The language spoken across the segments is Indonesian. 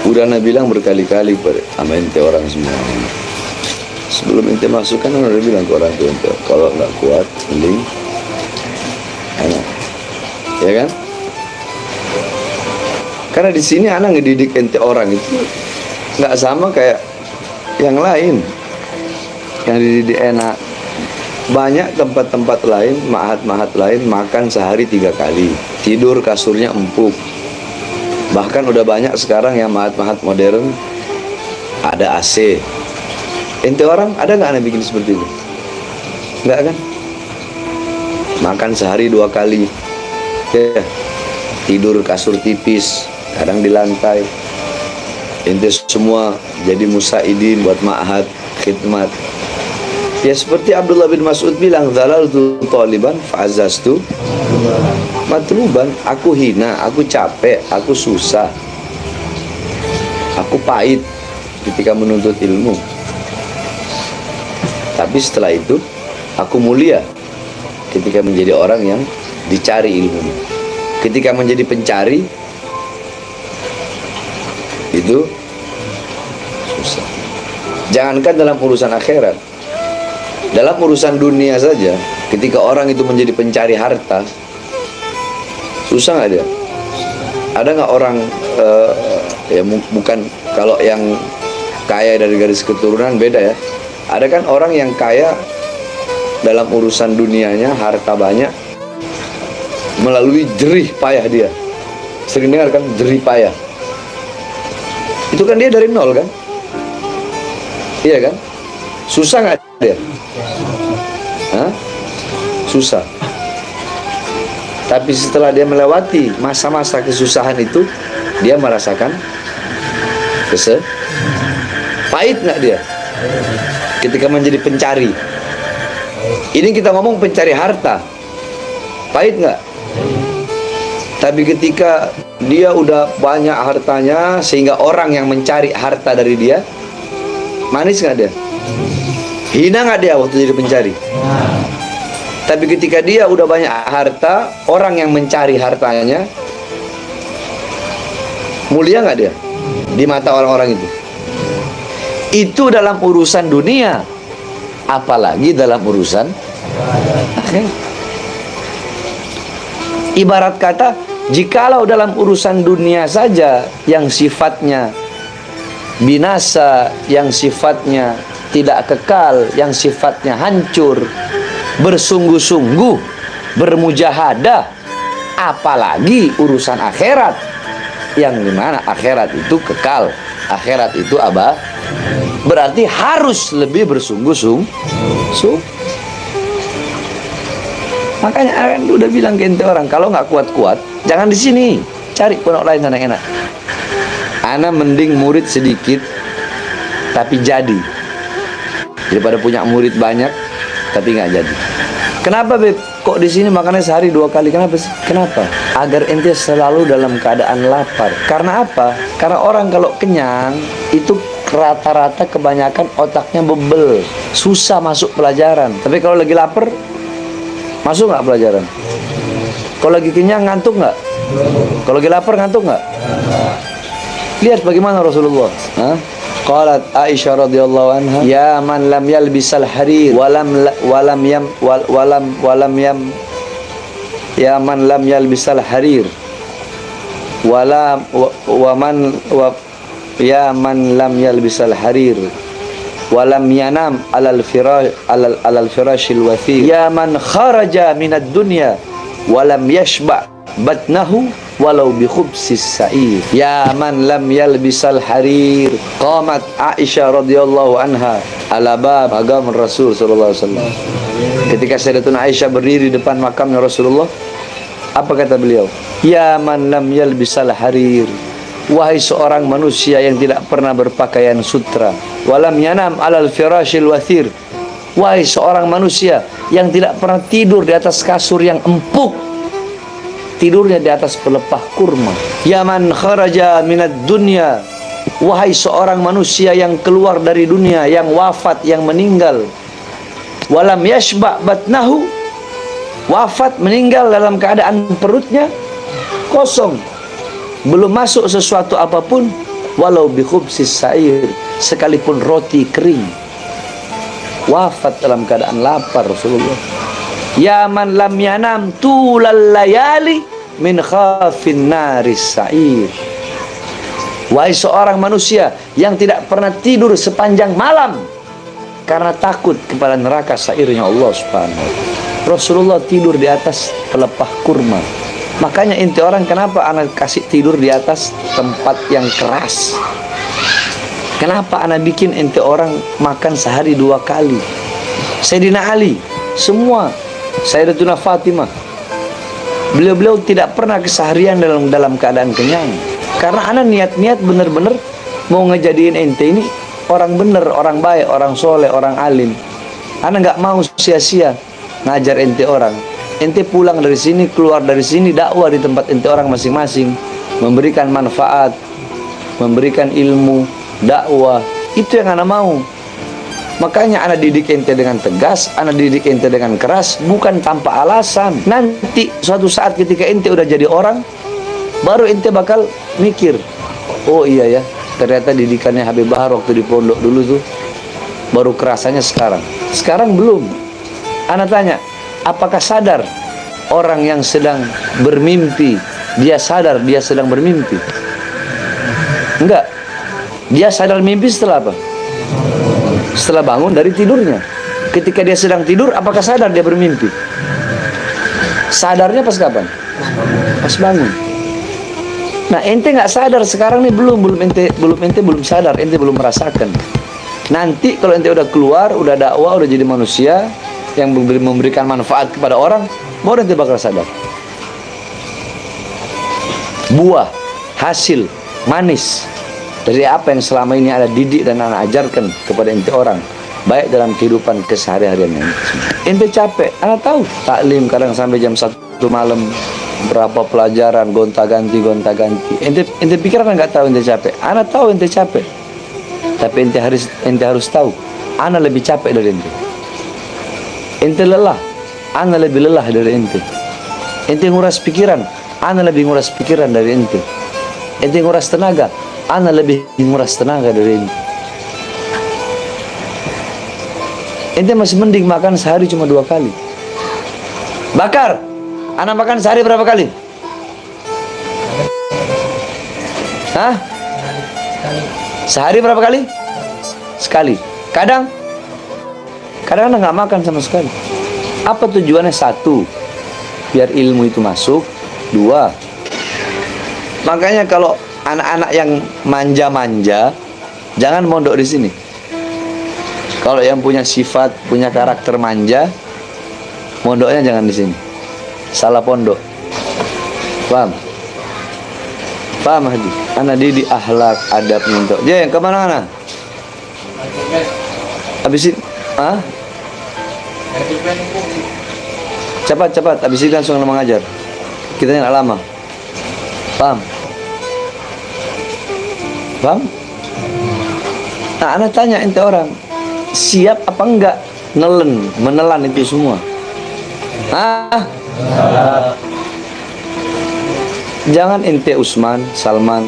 Udah Nabi bilang berkali-kali sama ente orang semua. Sebelum ente masuk kan udah bilang ke orang tua ente, kalau nggak kuat, mending enak, ya kan? Karena di sini anak ngedidik ente orang itu nggak sama kayak yang lain, yang dididik enak. Banyak tempat-tempat lain, mahat-mahat lain makan sehari 3 kali, tidur kasurnya empuk. Bahkan udah banyak sekarang yang mahat-mahat modern ada AC. Ente orang ada nggak anak bikin seperti itu? Nggak kan? Makan sehari 2 kali, ya. Tidur kasur tipis, kadang di lantai. Ente semua jadi musaidin buat ma'had, khidmat. Ya seperti Abdullah bin Mas'ud bilang, "Dhalaltu taliban fa'azzastu matluban." Aku hina, aku capek, aku susah, aku pahit ketika menuntut ilmu. Tapi setelah itu aku mulia ketika menjadi orang yang dicari ilmu. Ketika menjadi pencari itu susah. Jangankan dalam urusan akhirat, dalam urusan dunia saja, ketika orang itu menjadi pencari harta, susah nggak dia? Ada nggak orang ya bukan, kalau yang kaya dari garis keturunan beda ya. Ada kan orang yang kaya dalam urusan dunianya, harta banyak, melalui jerih payah dia. Sering dengar kan jerih payah? Itu kan dia dari nol kan? Iya kan? Susah nggak dia? Hah? Susah. Tapi setelah dia melewati masa-masa kesusahan itu, dia merasakan pahit nggak dia? Ketika menjadi pencari. Ini kita ngomong pencari harta, pahit nggak? Tapi ketika dia udah banyak hartanya, sehingga orang yang mencari harta dari dia, manis nggak dia? Hina nggak dia waktu jadi pencari? Tapi ketika dia udah banyak harta, orang yang mencari hartanya, mulia nggak dia di mata orang-orang itu? Itu dalam urusan dunia, apalagi dalam urusan akhirat. Ibarat kata, jikalau dalam urusan dunia saja yang sifatnya binasa, yang sifatnya tidak kekal, yang sifatnya hancur, bersungguh-sungguh, bermujahadah, apalagi urusan akhirat, yang dimana akhirat itu kekal, akhirat itu berarti harus lebih bersungguh-sungguh. Makanya Aaron udah bilang ke ente orang, kalau nggak kuat-kuat, jangan di sini, cari pondok lain sana enak. Ana mending murid sedikit tapi jadi, daripada punya murid banyak tapi nggak jadi. Kenapa Beb? Kok di sini makannya sehari 2 kali? Kenapa sih? Kenapa? Agar ente selalu dalam keadaan lapar. Karena apa? Karena orang kalau kenyang itu rata-rata kebanyakan otaknya bebel, susah masuk pelajaran. Tapi kalau lagi lapar, masuk nggak pelajaran? Kalau lagi kenyang ngantuk nggak? Kalau lagi lapar ngantuk nggak? Lihat bagaimana Rasulullah. Qalat Aisyah radhiyallahu anha, ya man lam yalbisal harir ya man lam yalbisal harir ya man lam yalbisal harir walam yanam alal firashil wathir, ya man kharaja minad dunya walam yashba batnahu walau bi khubsis sa'ir, ya man lam yalbisal harir. Qamat Aisyah radhiyallahu anha ala bab agama Rasul sallallahu alaihi wasallam. Ketika Sayyidatuna Aisyah berdiri depan makamnya Rasulullah, apa kata beliau? Ya man lam yalbisal harir, wahai seorang manusia yang tidak pernah berpakaian sutra, walam yanam alal firashil wathir, wahai seorang manusia yang tidak pernah tidur di atas kasur yang empuk, tidurnya di atas pelepah kurma. Ya man kharaja minad dunya, wahai seorang manusia yang keluar dari dunia, yang wafat, yang meninggal. Walam yashba batnahu, wafat, meninggal dalam keadaan perutnya kosong, belum masuk sesuatu apapun. walau bi khubsis sa'ir, sekalipun roti kering. Wafat dalam keadaan lapar Rasulullah. Ya man lam yanam tulal layali min khafin naris sa'ir. Wahai seorang manusia yang tidak pernah tidur sepanjang malam karena takut kepada neraka sa'irnya Allah Subhanahu. Rasulullah tidur di atas pelepah kurma. Makanya inti orang, kenapa anak kasih tidur di atas tempat yang keras? Kenapa anak bikin ente orang makan sehari 2 kali? Sayyidina Ali, semua, Sayyidatuna Fatimah, beliau-beliau tidak pernah keseharian dalam keadaan kenyang. Karena anak niat-niat bener-bener mau ngejadiin ente ini orang bener, orang baik, orang soleh, orang alim. Anak nggak mau sia-sia ngajar ente orang. Ente pulang dari sini, keluar dari sini, dakwah di tempat ente orang masing-masing, memberikan manfaat, memberikan ilmu, dakwah. Itu yang anak mau. Makanya anak didik ente dengan tegas, anak didik ente dengan keras, bukan tanpa alasan. Nanti suatu saat ketika ente udah jadi orang, baru ente bakal mikir, oh iya ya, ternyata didikannya Habib Bahar waktu di pondok dulu tuh baru kerasanya sekarang. Sekarang belum. Anak tanya, apakah sadar orang yang sedang bermimpi, dia sadar dia sedang bermimpi? Enggak. Dia sadar mimpi setelah apa? Setelah bangun dari tidurnya. Ketika dia sedang tidur, apakah sadar dia bermimpi? Sadarnya pas kapan? Pas bangun. Nah, ente nggak sadar sekarang nih, belum ente belum sadar, ente belum merasakan. Nanti kalau ente udah keluar, udah dakwah, udah jadi manusia yang memberikan manfaat kepada orang, baru ente bakal sadar. Buah, hasil, manis dari apa yang selama ini ada didik dan anak ajarkan kepada ente orang, baik dalam kehidupan keseharian ente capek, anak tahu. Taklim kadang sampai jam 1 malam, berapa pelajaran, gonta-ganti. Ente pikir anak nggak tahu ente capek? Anak tahu ente capek. Tapi ente harus tahu, anak lebih capek dari ente. Ente lelah, anak lebih lelah dari ente. Ente nguras pikiran, anak lebih nguras pikiran dari ente. Ente nguras tenaga, anak lebih nguras tenaga dari ente. Ente masih mending makan sehari cuma 2 kali. Bakar, anak makan sehari berapa kali? Hah? Sehari berapa kali? Sekali. Kadang anak nggak makan sama sekali. Apa tujuannya? 1, biar ilmu itu masuk. 2, makanya kalau anak-anak yang manja-manja, jangan mondok di sini. Kalau yang punya sifat, punya karakter manja, mondoknya jangan di sini. Salah pondok. Paham? Paham Haji? Anak didik akhlak, adab untuk. Jeng, kemana anak? Habis itu, cepat, habis itu langsung mengajar. Kita nggak lama. Paham? Paham? Nah, anak tanya ente orang, siap apa enggak menelan itu semua? Jangan ente Usman, Salman,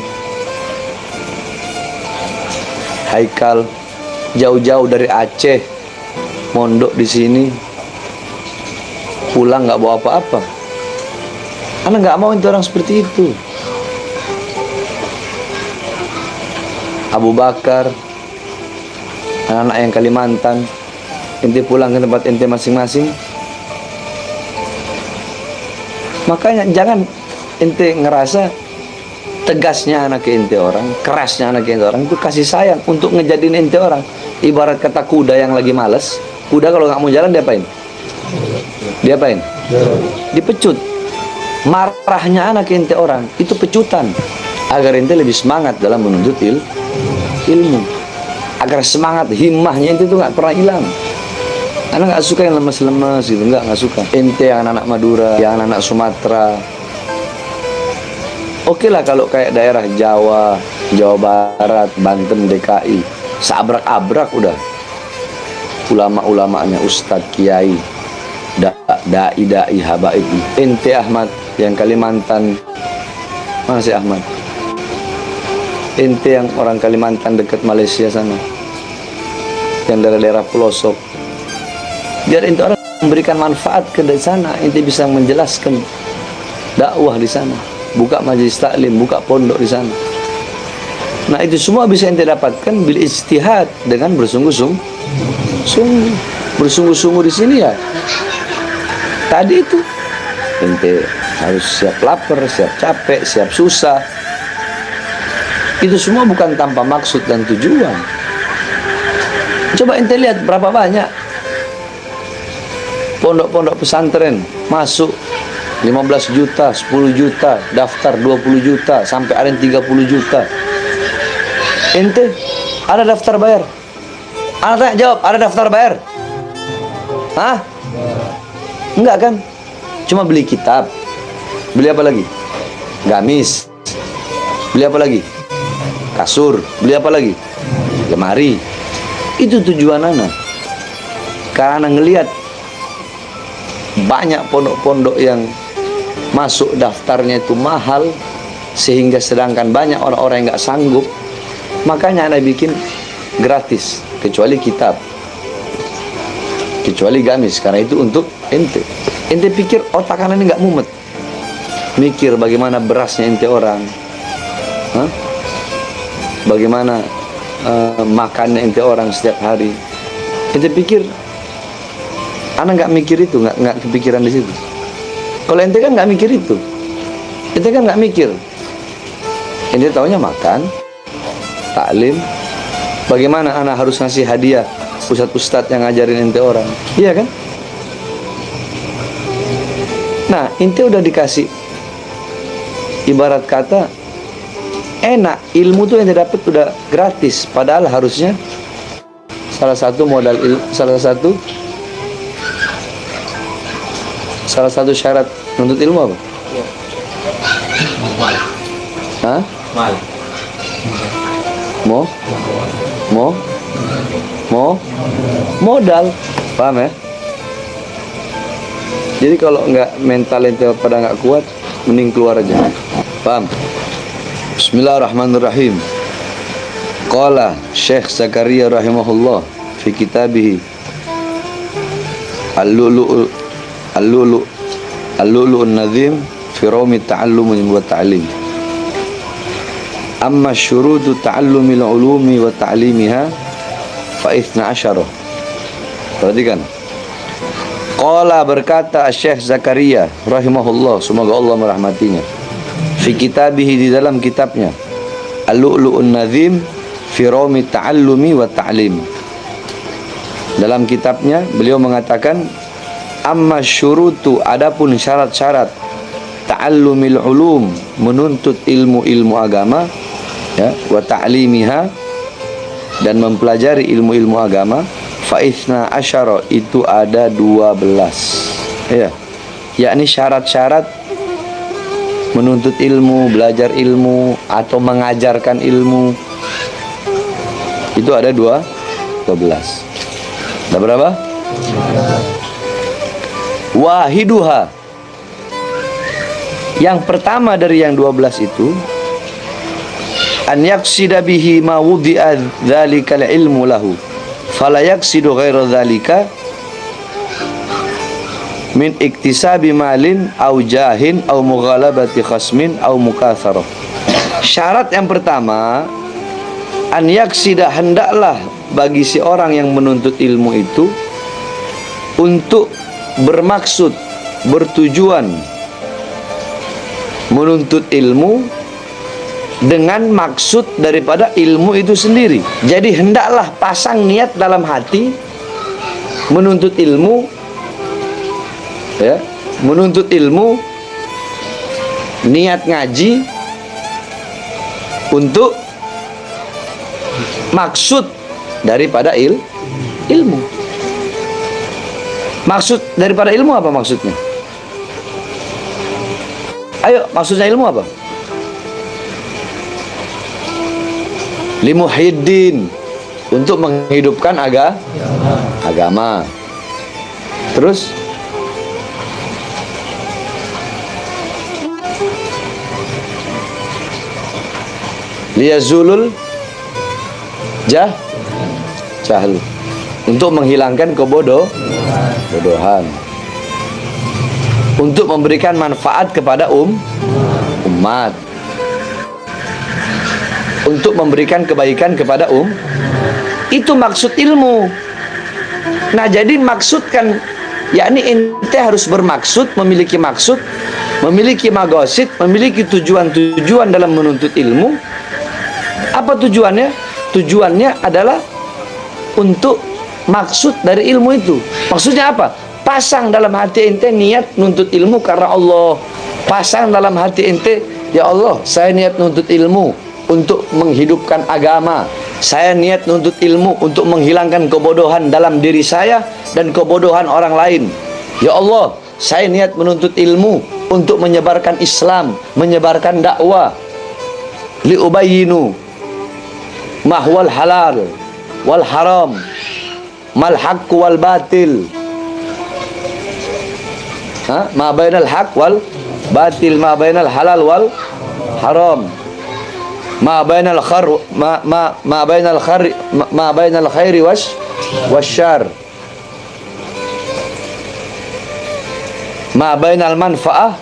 Haikal jauh-jauh dari Aceh mondok di sini, pulang nggak bawa apa-apa. Anak nggak mau ente orang seperti itu. Abu Bakar, anak-anak yang Kalimantan, ente pulang ke tempat ente masing-masing. Makanya jangan ente ngerasa tegasnya anak ente orang, kerasnya anak ente orang itu kasih sayang untuk ngejadiin ente orang. Ibarat kata kuda yang lagi malas, kuda kalau nggak mau jalan diapain? Diapain? Dipecut. Marahnya anak ente orang itu pecutan, agar ente lebih semangat dalam menuntut ilmu, agar semangat himmahnya ente itu nggak pernah hilang. Anak nggak suka yang lemes-lemes gitu, nggak suka. Ente yang anak-anak Madura, yang anak-anak Sumatera, oke lah kalau kayak daerah Jawa, Jawa Barat, Banten, DKI, seabrak-abrak udah. Ulama-ulamanya, Ustadz, Kiai, Dai, Habaib. Ente Ahmad yang Kalimantan, mana sih Ahmad? ente yang orang Kalimantan dekat Malaysia sana, yang daerah-daerah pelosok, biar ente orang memberikan manfaat ke sana, ente bisa menjelaskan dakwah di sana, buka majelis taklim, buka pondok di sana. Nah itu semua bisa ente dapatkan bil ijtihad, dengan bersungguh-sungguh di sini ya. Tadi itu ente harus siap lapar, siap capek, siap susah. Itu semua bukan tanpa maksud dan tujuan. Coba ente lihat berapa banyak pondok-pondok pesantren masuk 15 juta, 10 juta, daftar 20 juta, sampai ada yang 30 juta. Ente ada daftar bayar? Anak tanya, jawab, ada daftar bayar? Hah? Enggak kan? Cuma beli kitab. Beli apa lagi? Gamis. Beli apa lagi? Kasur. Beli apa lagi? Lemari. Itu tujuan anak. Karena ngelihat banyak pondok-pondok yang masuk daftarnya itu mahal, sehingga sedangkan banyak orang-orang yang nggak sanggup, makanya anak bikin gratis, kecuali kitab, kecuali gamis, karena itu untuk ente. Ente pikir otak anak ini nggak mumet, mikir bagaimana berasnya ente orang, hah? Bagaimana makannya ente orang setiap hari. Ente pikir anak nggak mikir itu, nggak kepikiran di situ. Kalau ente kan nggak mikir itu, ente kan nggak mikir. Ente taunya makan, taklim, bagaimana anak harus ngasih hadiah ustadz-ustadz yang ngajarin ente orang, iya kan? Nah, ente udah dikasih, ibarat kata, enak, ilmu tuh yang ente dapet udah gratis, padahal harusnya salah satu modal salah satu syarat menuntut ilmu apa? Hah? Modal, paham ya? Jadi kalau nggak mental ente pada nggak kuat, mending keluar aja, paham? Bismillahirrahmanirrahim. Qala Syekh Zakaria rahimahullah fi kitabihi Al-Lu'lu'un Nazim fi Rawmi Ta'allum wa Ta'lim. Amma syurutu ta'allumil ulumi wa ta'limiha fa 12. Perhatikan. Qala, berkata Syekh Zakaria rahimahullah, semoga Allah merahmatinya, fi kitabihi, di dalam kitabnya Al-Lu'lu'un Nazim fi Rawmi Ta'allumi wa Ta'lim. Dalam kitabnya beliau mengatakan, amma syurutu, adapun syarat-syarat, ta'allumil ulum, menuntut ilmu-ilmu agama, ya, wa ta'limiha, dan mempelajari ilmu-ilmu agama, fa 12, itu ada 12, ya, yakni syarat-syarat menuntut ilmu, belajar ilmu atau mengajarkan ilmu, itu ada 12. Ada berapa? Wahiduha, yang pertama dari yang 12 itu, an yaksida bihi ma wudi'a dzalikal ilmu lahu fala yaksidu ghaira dzalika min iktisabi malin au jahin au mughalabati khasmin au mukatsarah. Syarat yang pertama, an yaksida, hendaklah bagi si orang yang menuntut ilmu itu untuk bermaksud, bertujuan menuntut ilmu dengan maksud daripada ilmu itu sendiri. Jadi hendaklah pasang niat dalam hati menuntut ilmu, ya, menuntut ilmu, niat ngaji untuk maksud daripada ilmu. Maksud daripada ilmu apa maksudnya? Ayo, maksudnya ilmu apa? Limuhiddin, untuk menghidupkan agama. Terus liyazulul jahlu, untuk menghilangkan kebodohan, untuk memberikan manfaat kepada umat, untuk memberikan kebaikan kepada itu maksud ilmu. Nah, jadi maksudkan, yakni ente harus bermaksud, memiliki maksud, memiliki magosid, memiliki tujuan-tujuan dalam menuntut ilmu. Apa tujuannya? Tujuannya adalah untuk maksud dari ilmu itu. Maksudnya apa? Pasang dalam hati ente niat nuntut ilmu karena Allah. Pasang dalam hati ente, ya Allah, saya niat nuntut ilmu untuk menghidupkan agama. Saya niat nuntut ilmu untuk menghilangkan kebodohan dalam diri saya dan kebodohan orang lain. Ya Allah, saya niat menuntut ilmu untuk menyebarkan Islam, menyebarkan dakwah. Liubayyinu mahwal halal wal haram, mal haqq wal batil. Ma bainal haqq wal batil, ma bainal halal wal haram, ma bainal khairi wasyarr, ma bainal manfa'ah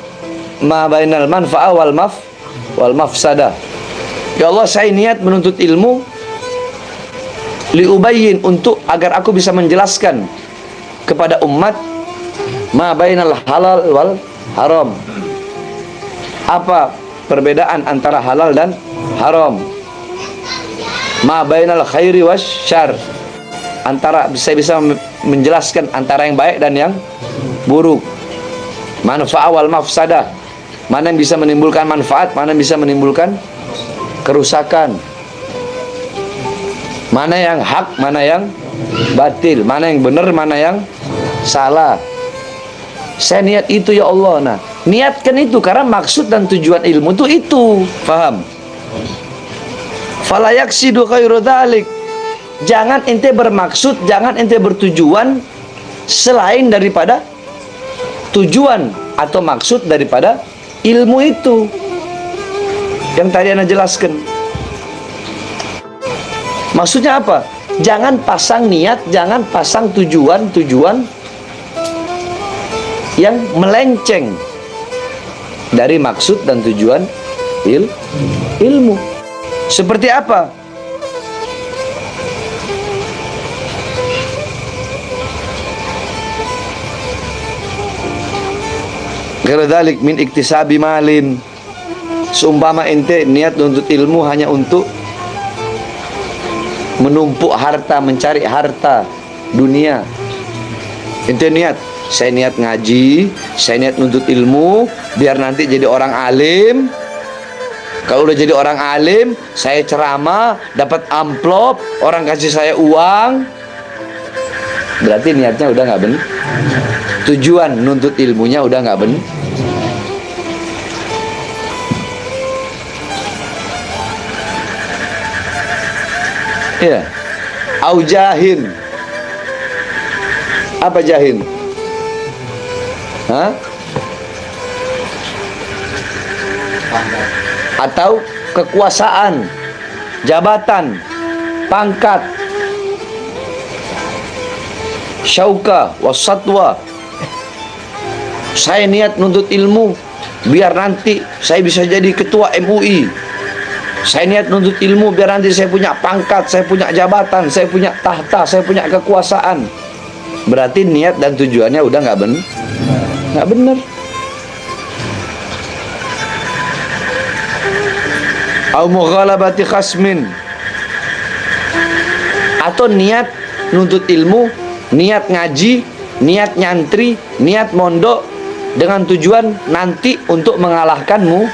wal mafsadah. Ya Allah, saya niat menuntut ilmu liubayyin, untuk agar aku bisa menjelaskan kepada umat ma bainal halal wal haram, apa perbedaan antara halal dan haram, ma bainal khairi wasyarr, antara saya bisa menjelaskan antara yang baik dan yang buruk, manfaat wal mafsadah, mana yang bisa menimbulkan manfaat, mana yang bisa menimbulkan kerusakan, mana yang hak, mana yang batil, mana yang benar, mana yang salah. Saya niat itu ya Allah. Nah, niatkan itu karena maksud dan tujuan ilmu itu. Paham? Fala yaksidu khairu dzalik. Jangan ente bermaksud, jangan ente bertujuan selain daripada tujuan atau maksud daripada ilmu itu yang tadi Anda jelaskan. Maksudnya apa? Jangan pasang niat, jangan pasang tujuan-tujuan yang melenceng dari maksud dan tujuan ilmu. Seperti apa? Ghairu min iktisabi malin. Seumpama ente niat untuk ilmu hanya untuk menumpuk harta, mencari harta dunia. Ente niat, saya niat ngaji, saya niat nuntut ilmu biar nanti jadi orang alim. Kalau udah jadi orang alim, saya ceramah, dapat amplop, orang kasih saya uang. Berarti niatnya udah nggak benar. Tujuan nuntut ilmunya udah nggak benar. Ya, au jahin. Apa jahin? Atau kekuasaan, jabatan, pangkat, syauka, wasatwa. Saya niat nuntut ilmu biar nanti saya bisa jadi ketua MUI. Saya niat nuntut ilmu biar nanti saya punya pangkat, saya punya jabatan, saya punya tahta, saya punya kekuasaan. Berarti niat dan tujuannya udah nggak benar. Au mughalabati khasmin. Atau niat nuntut ilmu, niat ngaji, niat nyantri, niat mondok dengan tujuan nanti untuk mengalahkanmu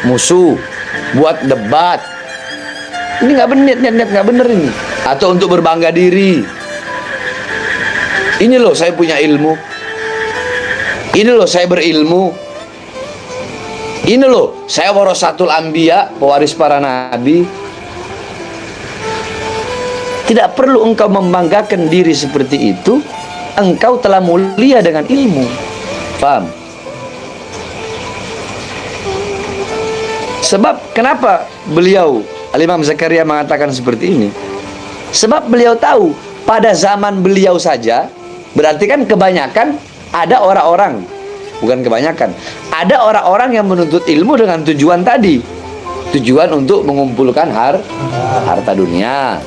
musuh, buat debat. Ini nggak benar, niat nggak benar ini. Atau untuk berbangga diri. Ini loh saya punya ilmu. Ini loh saya berilmu. Ini loh saya warasatul anbiya, pewaris para nabi. Tidak perlu engkau membanggakan diri seperti itu. Engkau telah mulia dengan ilmu. Paham? Sebab kenapa beliau Al-Imam Zakaria mengatakan seperti ini? Sebab beliau tahu pada zaman beliau saja, berarti kan kebanyakan ada orang-orang, bukan kebanyakan, ada orang-orang yang menuntut ilmu dengan tujuan tadi, tujuan untuk mengumpulkan harta dunia,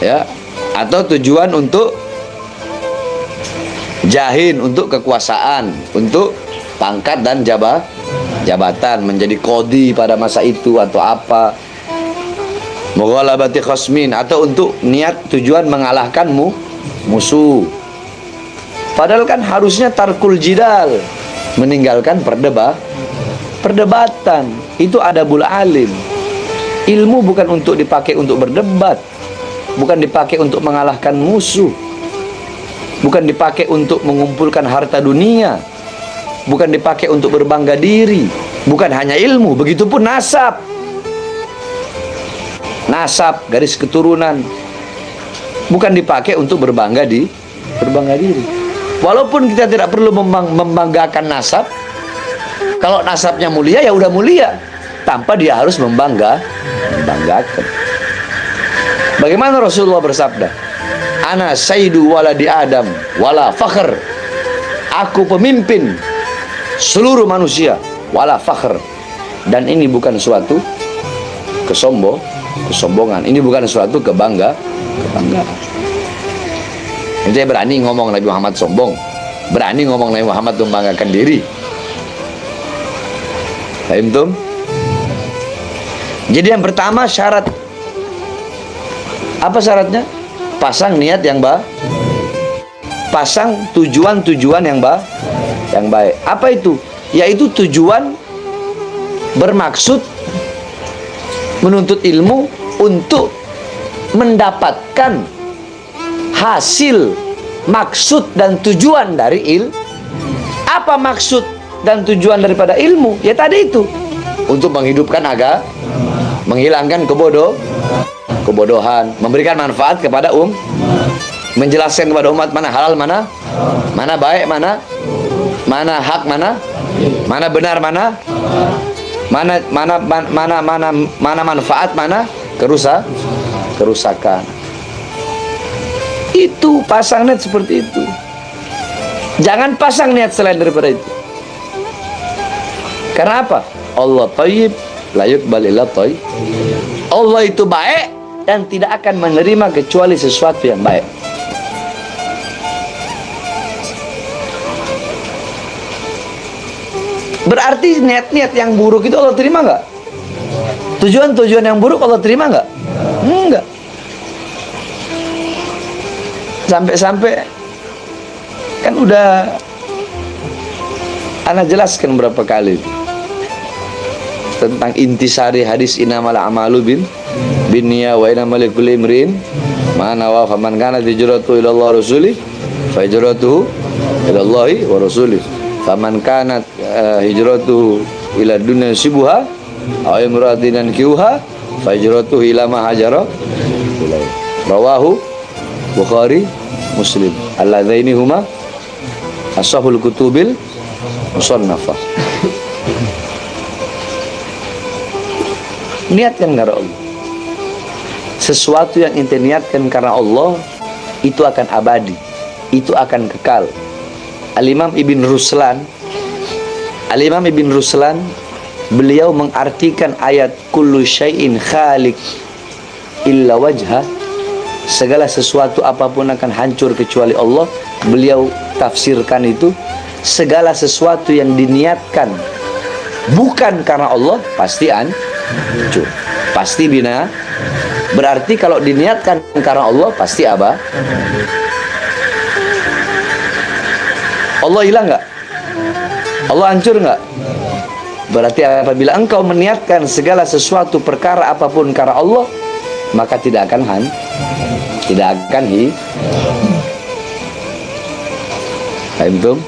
ya, atau tujuan untuk jahin, untuk kekuasaan, untuk pangkat dan jabatan, menjadi qadhi pada masa itu atau apa, mughalabati khasmin, atau untuk niat tujuan mengalahkan musuh. Padahal kan harusnya tarkul jidal, meninggalkan perdebatan. Itu adabul alim. Ilmu bukan untuk dipakai untuk berdebat, bukan dipakai untuk mengalahkan musuh, bukan dipakai untuk mengumpulkan harta dunia, bukan dipakai untuk berbangga diri. Bukan hanya ilmu, begitupun nasab, garis keturunan, bukan dipakai untuk berbangga diri. Walaupun kita tidak perlu membanggakan nasab, kalau nasabnya mulia ya udah mulia, tanpa dia harus membanggakan. Bagaimana Rasulullah bersabda, ana sayyidu waladi Adam wala fakhr, aku pemimpin seluruh manusia wala fakhr, dan ini bukan suatu kesombongan, ini bukan suatu kebanggaan. Dia berani ngomong Nabi Muhammad sombong, berani ngomong Nabi Muhammad membanggakan diri. Paham tuh? Jadi yang pertama syarat, apa syaratnya? Pasang niat yang pasang tujuan yang baik. Apa itu? Yaitu tujuan bermaksud menuntut ilmu untuk mendapatkan hasil, maksud dan tujuan dari apa maksud dan tujuan daripada ilmu? Ya tadi itu, untuk menghidupkan agama, menghilangkan kebodohan, memberikan manfaat kepada menjelaskan kepada umat mana halal, mana baik, mana hak, mana benar, mana manfaat, mana kerusakan. Itu pasang niat seperti itu. Jangan pasang niat selain daripada itu. Karena apa? Allah thayyib la yuqbal illa thayyib. Allah itu baik dan tidak akan menerima kecuali sesuatu yang baik. Berarti niat-niat yang buruk itu Allah terima nggak? Tujuan-tujuan yang buruk Allah terima nggak? Enggak. Sampai-sampai kan udah ana jelaskan berapa kali tentang intisari hadis innamal a'malu binniyah wa innamal likulli imrin ma nawa, faman kanat hijratuhu ila Allah rasuli fa hijratuhu ila Allah wa rasuli, faman kanat hijratuhu ila dunya sibuha aw imra'atin kiuha fa hijratuhu ila ma hajara ilaihi. Rawahu Bukhari Muslim. Alladzaini huma ashahul kutubil musannafah. Niatkan karena Allah. Sesuatu yang ente niatkan karena Allah itu akan abadi, itu akan kekal. Al-Imam Ibn Ruslan beliau mengartikan ayat kullu syai'in khaliq illa wajha, segala sesuatu apapun akan hancur kecuali Allah. Beliau tafsirkan itu, segala sesuatu yang diniatkan bukan karena Allah pasti hancur, pasti bina. Berarti kalau diniatkan karena Allah pasti apa? Allah hilang nggak? Allah hancur nggak? Berarti apabila engkau meniatkan segala sesuatu perkara apapun karena Allah, maka tidak akan Paham?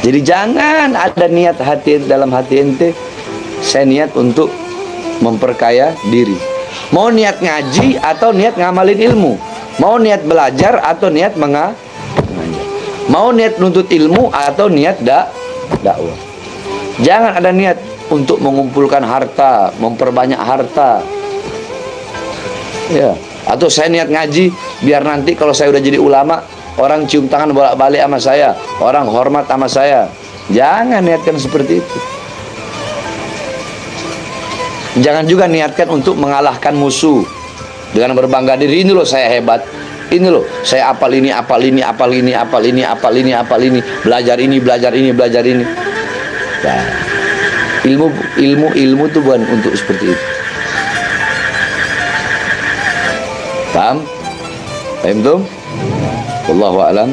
Jadi jangan ada niat dalam hati ente, saya niat untuk memperkaya diri. Mau niat ngaji atau niat ngamalin ilmu, mau niat belajar atau niat mengajar, mau niat nuntut ilmu atau niat dakwah. Jangan ada niat untuk mengumpulkan harta, memperbanyak harta. Ya, atau saya niat ngaji biar nanti kalau saya udah jadi ulama, orang cium tangan bolak-balik sama saya, orang hormat sama saya. Jangan niatkan seperti itu. Jangan juga niatkan untuk mengalahkan musuh dengan berbangga diri. Ini loh saya hebat. Ini loh saya apal ini, apal ini, apal ini, apal ini, apal ini, apal ini, belajar ini, belajar ini, belajar ini. Nah, ilmu itu bukan untuk seperti itu. Paham? Paham tuh? Wallahu a'lam.